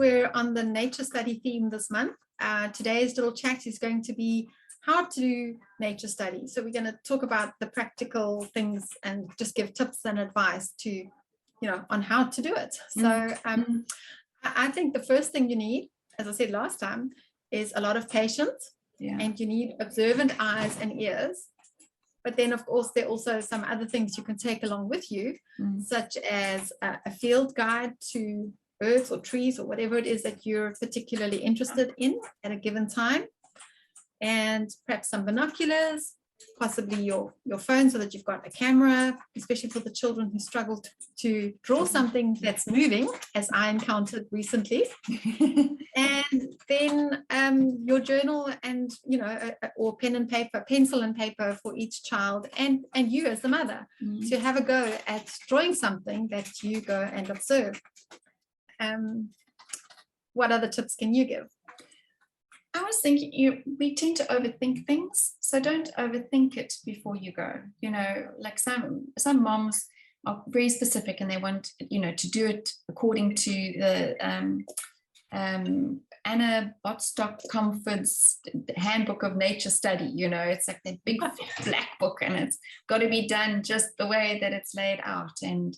we're on the nature study theme this month, today's little chat is going to be how to do nature study. So we're going to talk about the practical things and just give tips and advice to, on how to do it. So I think the first thing you need, as I said last time, is a lot of patience, and you need observant eyes and ears. But then, of course, there are also some other things you can take along with you, such as a field guide to birds or trees or whatever it is that you're particularly interested in at a given time, and perhaps some binoculars, possibly your phone so that you've got a camera, especially for the children who struggle to draw something that's moving, as I encountered recently. And then your journal and, or pen and paper, pencil and paper for each child, and you as the mother to have a go at drawing something that you go and observe. What other tips can you give? I was thinking, we tend to overthink things, so don't overthink it before you go. Like some moms are very specific and they want, to do it according to the Anna Bostock-Comford's Handbook of Nature Study. It's like that big black book, and it's got to be done just the way that it's laid out. And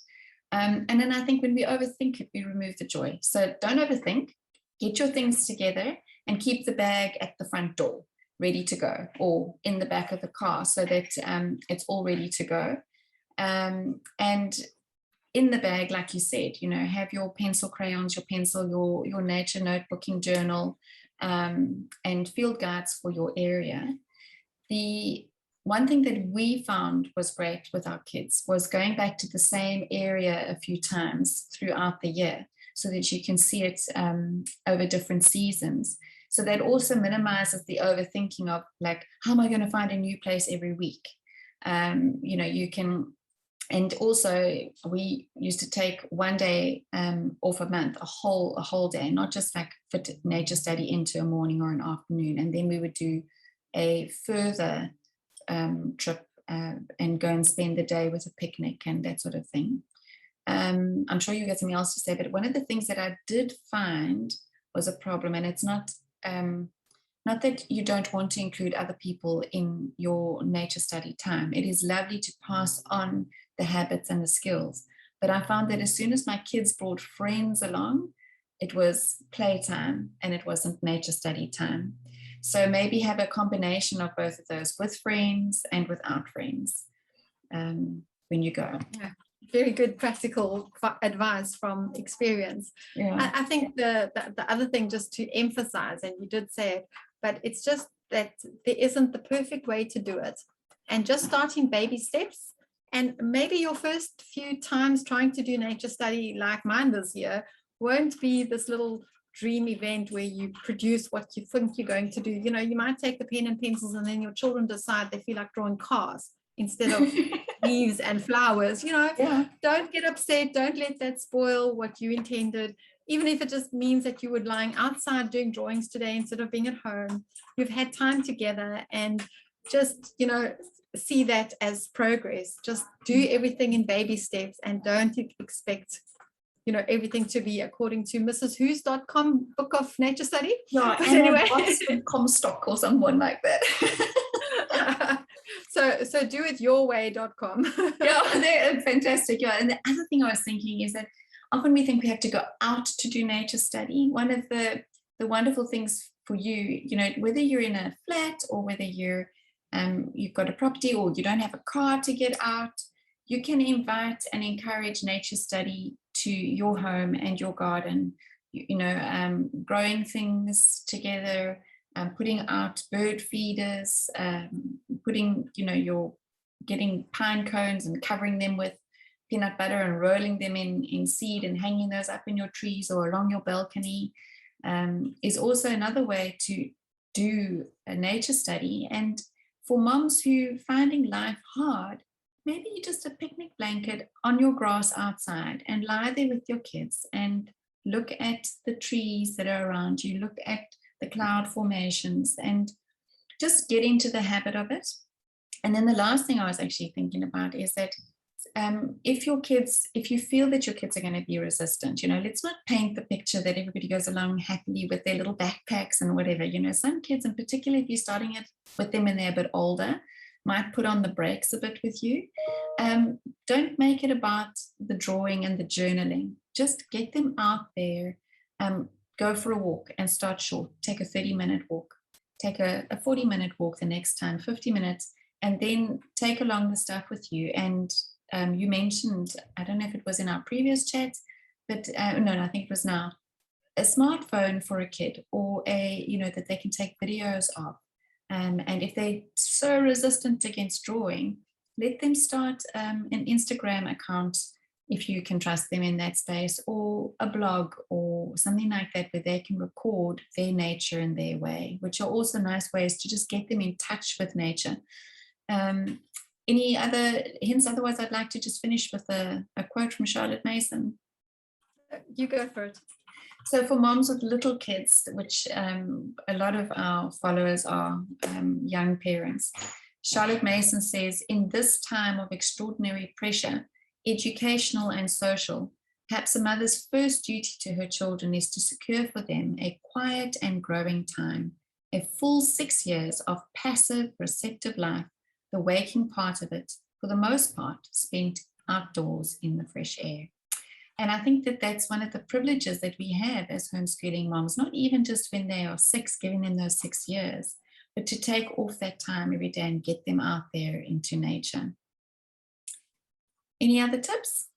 then I think when we overthink it, we remove the joy. So don't overthink. Get your things together and keep the bag at the front door, ready to go, or in the back of the car, so that it's all ready to go. And in the bag, like you said, have your pencil, crayons, your pencil, your nature notebooking journal, and field guides for your area. The one thing that we found was great with our kids was going back to the same area a few times throughout the year, so that you can see it over different seasons. So that also minimizes the overthinking of, like, how am I going to find a new place every week? You can, and also we used to take one day off a month, a whole day, not just like fit nature study into a morning or an afternoon. And then we would do a further trip and go and spend the day with a picnic and that sort of thing. I'm sure you got something else to say, but one of the things that I did find was a problem, and it's not that you don't want to include other people in your nature study time. It is lovely to pass on the habits and the skills, but I found that as soon as my kids brought friends along, it was playtime and it wasn't nature study time. So maybe have a combination of both of those, with friends and without friends, when you go. Yeah. Very good practical advice from experience. I think the other thing, just to emphasize, and you did say it, but it's just that there isn't the perfect way to do it, and just starting baby steps. And maybe your first few times trying to do nature study, like mine this year, won't be this little dream event where you produce what you think you're going to do. You might take the pen and pencils, and then your children decide they feel like drawing cars instead of leaves and flowers. Don't get upset. Don't let that spoil what you intended. Even if it just means that you were lying outside doing drawings today instead of being at home, you've had time together, and just, see that as progress. Just do everything in baby steps, and don't expect, everything to be according to mrswhos.com book of nature study. Yeah, but anyway, Comstock or someone like that. So do it yourway.com. Yeah, they're fantastic. Yeah, and the other thing I was thinking is that often we think we have to go out to do nature study. One of the wonderful things for you, whether you're in a flat or whether you've got a property or you don't have a car to get out, you can invite and encourage nature study to your home and your garden. Growing things together. Putting out bird feeders, getting pine cones and covering them with peanut butter and rolling them in seed and hanging those up in your trees or along your balcony is also another way to do a nature study. And for moms who are finding life hard, maybe just a picnic blanket on your grass outside and lie there with your kids and look at the trees that are around you, look at the cloud formations, and just get into the habit of it. And then the last thing I was actually thinking about is that if you feel that your kids are going to be resistant, let's not paint the picture that everybody goes along happily with their little backpacks and whatever. Some kids, and particularly if you're starting it with them when they're a bit older, might put on the brakes a bit with you. Don't make it about the drawing and the journaling. Just get them out there, go for a walk and start short. Take a 30-minute walk, take a 40-minute walk the next time, 50 minutes, and then take along the stuff with you. And you mentioned, I don't know if it was in our previous chat, but no, I think it was now, a smartphone for a kid, or that they can take videos of. And if they're so resistant against drawing, let them start an Instagram account, if you can trust them in that space, or a blog or something like that, where they can record their nature in their way, which are also nice ways to just get them in touch with nature. Any other hints? Otherwise, I'd like to just finish with a quote from Charlotte Mason. You go for it. So for moms with little kids, which a lot of our followers are young parents, Charlotte Mason says, in this time of extraordinary pressure, educational and social, perhaps a mother's first duty to her children is to secure for them a quiet and growing time, a full 6 years of passive, receptive life, the waking part of it, for the most part, spent outdoors in the fresh air. And I think that that's one of the privileges that we have as homeschooling moms, not even just when they are 6, giving them those 6 years, but to take off that time every day and get them out there into nature. Any other tips?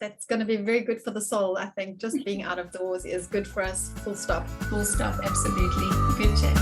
That's going to be very good for the soul. I think just being out of doors is good for us, full stop. Full stop, absolutely. Good chat.